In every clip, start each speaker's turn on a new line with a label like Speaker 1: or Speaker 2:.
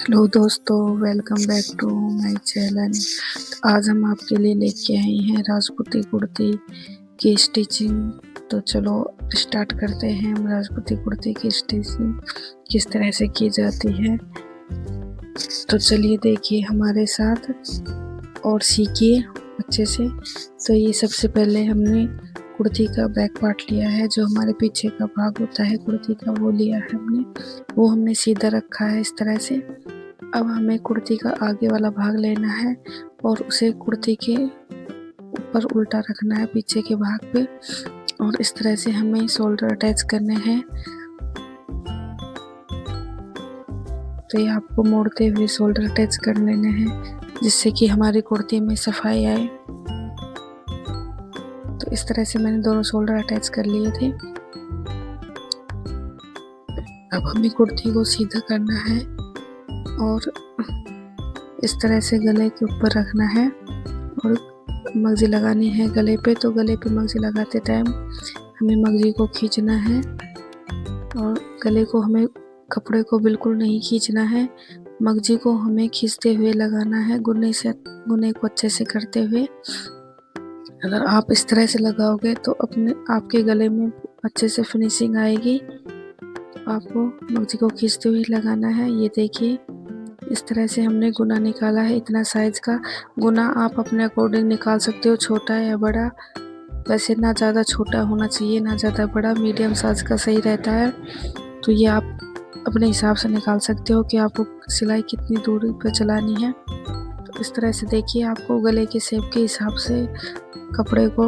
Speaker 1: Hello दोस्तों, welcome back to my channel. आज हम आपके लिए लेके आए हैं राजपूती कुर्ती की स्टिचिंग। तो चलो स्टार्ट करते हैं। हम राजपूती कुर्ती की स्टिचिंग किस तरह से की जाती है, तो चलिए देखिए हमारे साथ और सीखिए अच्छे से। तो ये सबसे पहले हमने कुर्ती का बैक पार्ट लिया है, जो हमारे पीछे का भाग होता है कुर्ती का, वो लिया है हमने। वो हमने सीधा रखा है इस तरह से। अब हमें कुर्ती का आगे वाला भाग लेना है और उसे कुर्ती के ऊपर उल्टा रखना है पीछे के भाग पे, और इस तरह से हमें शोल्डर अटैच करने हैं। तो ये आपको मोड़ते हुए शोल्डर अटैच कर लेने हैं, जिससे कि हमारी कुर्ती में सफाई आए। तो इस तरह से मैंने दोनों शोल्डर अटैच कर लिए थे। अब हमें कुर्ती को सीधा करना है और इस तरह से गले के ऊपर रखना है और मगजी लगानी है गले पे। तो गले पे मगजी लगाते टाइम हमें मगजी को खींचना है और गले को हमें कपड़े को बिल्कुल नहीं खींचना है। मगजी को हमें खींचते हुए लगाना है, गुने को अच्छे से करते हुए। अगर आप इस तरह से लगाओगे तो आपके गले में अच्छे से फिनिशिंग आएगी। आपको मगजी को खींचते हुए लगाना है। ये देखिए इस तरह से हमने गुना निकाला है। इतना साइज का गुना आप अपने अकॉर्डिंग निकाल सकते हो, छोटा या बड़ा। वैसे ना ज़्यादा छोटा होना चाहिए ना ज़्यादा बड़ा, मीडियम साइज का सही रहता है। तो ये आप अपने हिसाब से निकाल सकते हो कि आपको सिलाई कितनी दूरी पर चलानी है। तो इस तरह से देखिए आपको गले के शेप के हिसाब से कपड़े को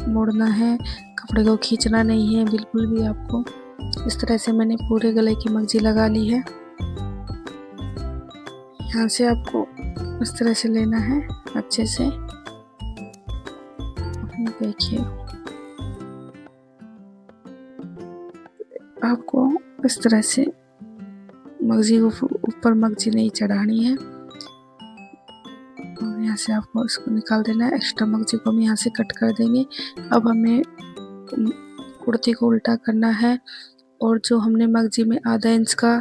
Speaker 1: मोड़ना है, कपड़े को खींचना नहीं है बिल्कुल भी। आपको इस तरह से मैंने पूरे गले की मगजी लगा ली है। यहाँ से आपको इस तरह से लेना है अच्छे से। देखिए आपको इस तरह से मगजी को ऊपर मगजी नहीं चढ़ानी है और यहाँ से आपको इसको निकाल देना है। एक्स्ट्रा मगजी को हम यहाँ से कट कर देंगे। अब हमें कुर्ती को उल्टा करना है और जो हमने मगजी में आधा इंच का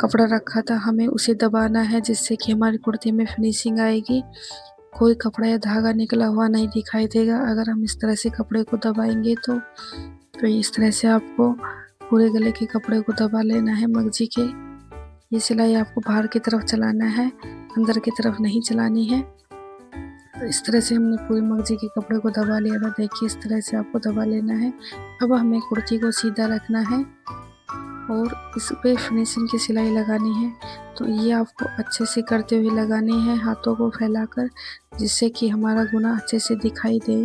Speaker 1: कपड़ा रखा था हमें उसे दबाना है, जिससे कि हमारी कुर्ती में फिनिशिंग आएगी। कोई कपड़ा या धागा निकला हुआ नहीं दिखाई देगा अगर हम इस तरह से कपड़े को दबाएंगे तो इस तरह से आपको पूरे गले के कपड़े को दबा लेना है मगजी के। ये सिलाई आपको बाहर की तरफ चलाना है, अंदर की तरफ नहीं चलानी है। तो इस तरह से हमने पूरी मगजी के कपड़े को दबा लिया था। देखिए इस तरह से आपको दबा लेना है। अब हमें कुर्ती को सीधा रखना है और इस पे फिनिशिंग की सिलाई लगानी है। तो ये आपको अच्छे से करते हुए लगानी है, हाथों को फैलाकर, जिससे कि हमारा गुना अच्छे से दिखाई दे।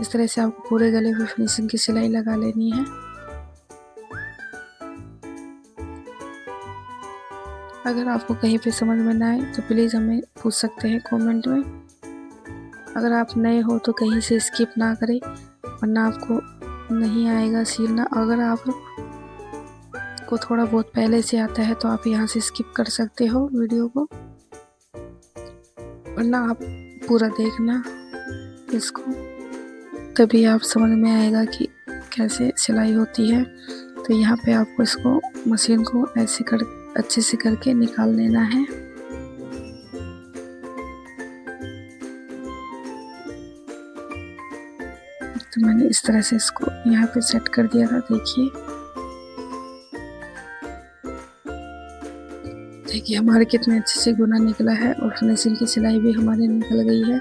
Speaker 1: इस तरह से आपको पूरे गले पे फिनिशिंग की सिलाई लगा लेनी है। अगर आपको कहीं पे समझ में ना आए तो प्लीज़ हमें पूछ सकते हैं कमेंट में। अगर आप नए हो तो कहीं से स्किप ना करें, वरना आपको नहीं आएगा सिलना। अगर आप को थोड़ा बहुत पहले से आता है तो आप यहाँ से स्किप कर सकते हो वीडियो को, वरना आप पूरा देखना इसको, तभी आप समझ में आएगा कि कैसे सिलाई होती है। तो यहाँ पे आपको इसको मशीन को ऐसे अच्छे से करके निकाल लेना है। तो मैंने इस तरह से इसको यहाँ पे सेट कर दिया था। देखिए हमारे कितने अच्छे से गुना निकला है और फिनिशिंग की सिलाई भी हमारी निकल गई है।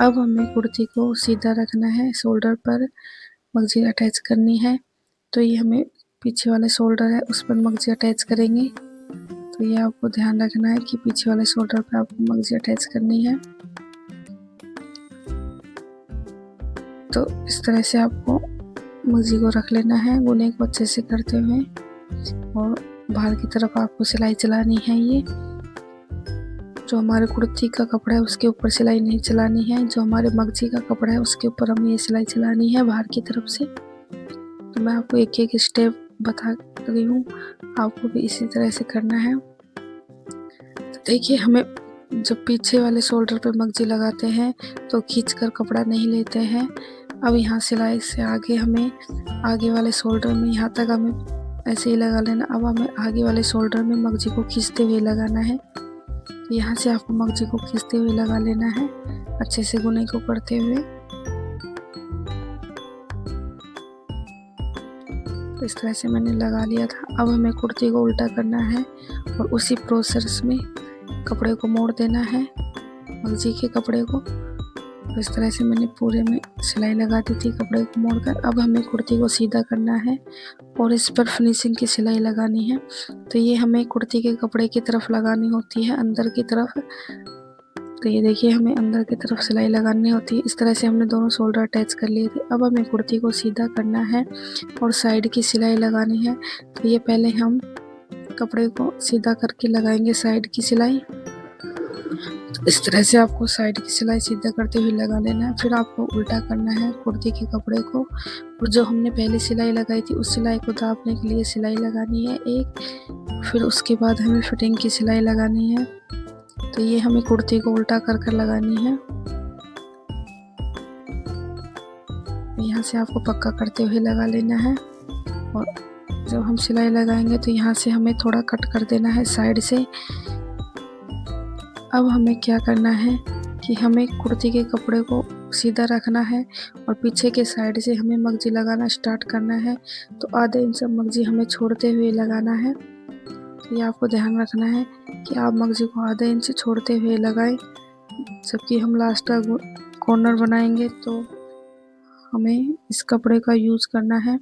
Speaker 1: अब हमें कुर्ती को सीधा रखना है, शोल्डर पर मगजी अटैच करनी है। तो ये हमें पीछे वाले शोल्डर है उस पर मगजी अटैच करेंगे। तो ये आपको ध्यान रखना है कि पीछे वाले शोल्डर पर आपको मगजी अटैच करनी है। तो इस तरह से आपको मगजी को रख लेना है, गुने को अच्छे से करते हुए, और बाहर की तरफ आपको सिलाई चलानी है। ये जो हमारे कुर्ती का कपड़ा है उसके ऊपर सिलाई नहीं चलानी है, जो हमारे मगजी का कपड़ा है उसके ऊपर हमें ये सिलाई चलानी है बाहर की तरफ से। तो मैं आपको एक एक स्टेप बता रही हूँ, आपको भी इसी तरह से करना है। तो देखिए हमें जब पीछे वाले शोल्डर पर मगजी लगाते हैं तो खींचकर कपड़ा नहीं लेते हैं। अब यहाँ सिलाई से आगे हमें आगे वाले शोल्डर में यहाँ तक हमें ऐसे ही लगा लेना। अब हमें आगे वाले शोल्डर में मगजी को खींचते हुए लगाना है। तो यहाँ से आपको मगजी को खींचते हुए लगा लेना है, अच्छे से गुने को करते हुए। तो इस तरह से मैंने लगा लिया था। अब हमें कुर्ती को उल्टा करना है और उसी प्रोसेस में कपड़े को मोड़ देना है, मगजी के कपड़े को। तो इस तरह से मैंने पूरे में सिलाई लगा दी थी कपड़े को मोड़कर। अब हमें कुर्ती को सीधा करना है और इस पर फिनिशिंग की सिलाई लगानी है। तो ये हमें कुर्ती के कपड़े की तरफ लगानी होती है, अंदर की तरफ। तो ये देखिए हमें अंदर की तरफ सिलाई लगानी होती है। इस तरह से हमने दोनों शोल्डर अटैच कर लिए थे। अब हमें कुर्ती को सीधा करना है और साइड की सिलाई लगानी है। तो ये पहले हम कपड़े को सीधा करके लगाएंगे साइड की सिलाई। इस तरह से आपको साइड की सिलाई सीधा करते हुए लगा लेना है। फिर आपको उल्टा करना है कुर्ती के कपड़े को, और जो हमने पहले सिलाई लगाई थी उस सिलाई को दाबने के लिए सिलाई लगानी है एक। फिर उसके बाद हमें फिटिंग की सिलाई लगानी है। तो ये हमें कुर्ती को उल्टा कर कर लगानी है। यहाँ से आपको पक्का करते हुए लगा लेना है। और जब हम सिलाई लगाएंगे तो यहाँ से हमें थोड़ा कट कर देना है साइड से। अब हमें क्या करना है कि हमें कुर्ती के कपड़े को सीधा रखना है और पीछे के साइड से हमें मगजी लगाना स्टार्ट करना है। तो आधे इंच मगजी हमें छोड़ते हुए लगाना है। तो ये आपको ध्यान रखना है कि आप मगजी को आधे इंच छोड़ते हुए लगाएं। जबकि हम लास्ट का कॉर्नर बनाएंगे तो हमें इस कपड़े का यूज़ करना है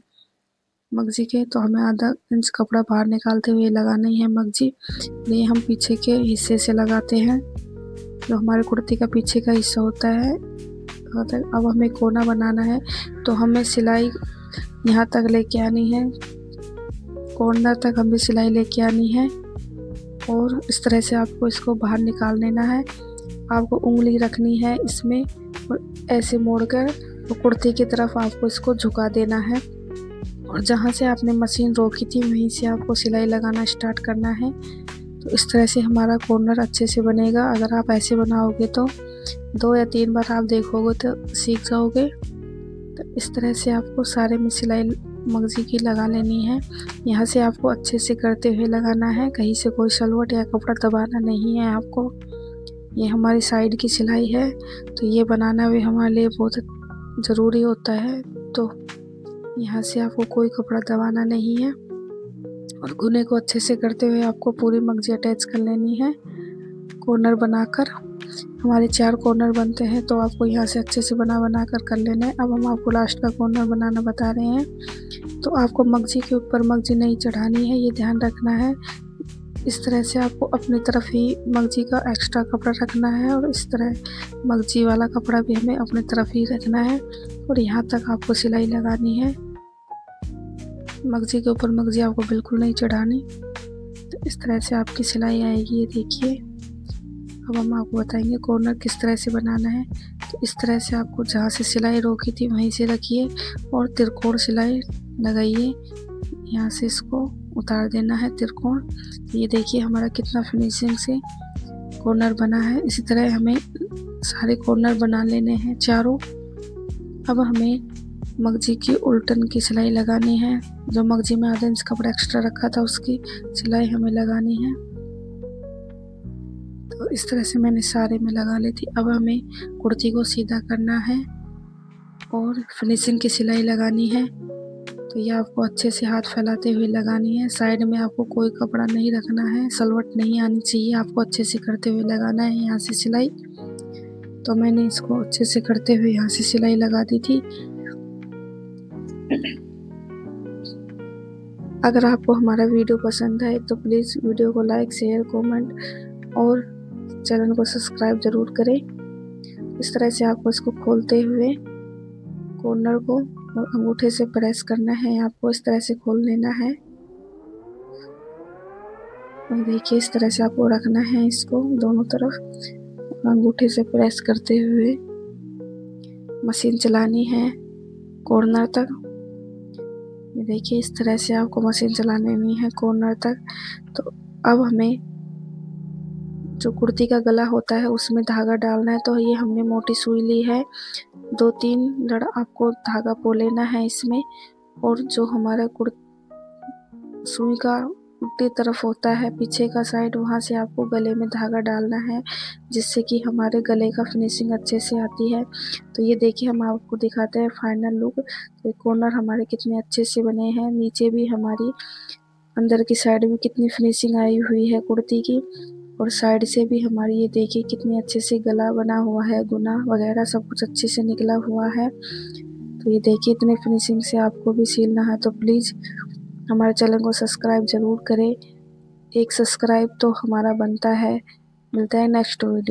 Speaker 1: मगजी के। तो हमें आधा इंच कपड़ा बाहर निकालते हुए लगाना ही है मगजी। ये हम पीछे के हिस्से से लगाते हैं, जो हमारे कुर्ती का पीछे का हिस्सा होता है। अब हमें कोना बनाना है, तो हमें सिलाई यहाँ तक लेके आनी है, कॉर्नर तक हमें सिलाई लेके आनी है। और इस तरह से आपको इसको बाहर निकाल लेना है। आपको उंगली रखनी है इसमें और ऐसे मोड़कर कुर्ती की तरफ आपको इसको झुका देना है। और जहाँ से आपने मशीन रोकी थी वहीं से आपको सिलाई लगाना स्टार्ट करना है। तो इस तरह से हमारा कॉर्नर अच्छे से बनेगा। अगर आप ऐसे बनाओगे तो 2 या 3 बार आप देखोगे तो सीख जाओगे। तो इस तरह से आपको सारे में सिलाई मगजी की लगा लेनी है। यहाँ से आपको अच्छे से करते हुए लगाना है, कहीं से कोई सलवट या कपड़ा दबाना नहीं है आपको। ये हमारी साइड की सिलाई है, तो ये बनाना भी हमारे लिए बहुत ज़रूरी होता है। तो यहाँ से आपको कोई कपड़ा दबाना नहीं है और गुने को अच्छे से करते हुए आपको पूरी मगजी अटैच कर लेनी है कॉर्नर बनाकर। हमारे 4 कॉर्नर बनते हैं, तो आपको यहाँ से अच्छे से बना कर लेना है। अब हम आपको लास्ट का कॉर्नर बनाना बता रहे हैं। तो आपको मगजी के ऊपर मगजी नहीं चढ़ानी है, ये ध्यान रखना है। इस तरह से आपको अपनी तरफ ही मगजी का एक्स्ट्रा कपड़ा रखना है और इस तरह मगजी वाला कपड़ा भी हमें अपनी तरफ ही रखना है और यहाँ तक आपको सिलाई लगानी है। मगजी के ऊपर मगजी आपको बिल्कुल नहीं चढ़ानी। तो इस तरह से आपकी सिलाई आएगी, ये देखिए। अब हम आपको बताएंगे कॉर्नर किस तरह से बनाना है। तो इस तरह से आपको जहाँ से सिलाई रोकी थी वहीं से रखिए और तिरकोण सिलाई लगाइए। यहाँ से इसको उतार देना है तिरकोण। ये देखिए हमारा कितना फिनिशिंग से कॉर्नर बना है। इसी तरह हमें सारे कॉर्नर बना लेने हैं चारों। अब हमें मगजी की उल्टन की सिलाई लगानी है। जो मगजी में आधा इंच कपड़ा एक्स्ट्रा रखा था उसकी सिलाई हमें लगानी है। तो इस तरह से मैंने सारे में लगा ली थी। अब हमें कुर्ती को सीधा करना है और फिनिशिंग की सिलाई लगानी है। तो ये आपको अच्छे से हाथ फैलाते हुए लगानी है। साइड में आपको कोई कपड़ा नहीं रखना है, सलवट नहीं आनी चाहिए, आपको अच्छे से करते हुए लगाना है यहाँ से सिलाई। तो मैंने इसको अच्छे से करते हुए यहाँ से सिलाई लगा दी थी। अगर आपको हमारा वीडियो पसंद आए तो प्लीज़ वीडियो को लाइक, शेयर, कमेंट और चैनल को सब्सक्राइब ज़रूर करें। इस तरह से आपको इसको खोलते हुए कॉर्नर को और अंगूठे से प्रेस करना है। आपको इस तरह से खोल लेना है और देखिए इस तरह से आपको रखना है इसको दोनों तरफ। अंगूठे से प्रेस करते हुए मशीन चलानी है कॉर्नर तक। ये देखिए इस तरह से आपको मशीन चलाने में है कॉर्नर तक। तो अब हमें जो कुर्ती का गला होता है उसमें धागा डालना है। तो ये हमने मोटी सुई ली है, 2-3 लड़ आपको धागा पो लेना है इसमें। और जो हमारा सुई का उल्टी तरफ होता है पीछे का साइड, वहाँ से आपको गले में धागा डालना है जिससे कि हमारे गले का फिनिशिंग अच्छे से आती है। तो ये देखिए हम आपको दिखाते हैं फाइनल लुक। तो कॉर्नर हमारे कितने अच्छे से बने हैं, नीचे भी हमारी अंदर की साइड में कितनी फिनिशिंग आई हुई है कुर्ती की, और साइड से भी हमारी ये देखिए कितनी अच्छे से गला बना हुआ है, गुना वगैरह सब कुछ अच्छे से निकला हुआ है। तो ये देखिए इतने फिनिशिंग से आपको भी सिलना है तो प्लीज़ हमारे चैनल को सब्सक्राइब ज़रूर करें। एक सब्सक्राइब तो हमारा बनता है। मिलता है नेक्स्ट वीडियो।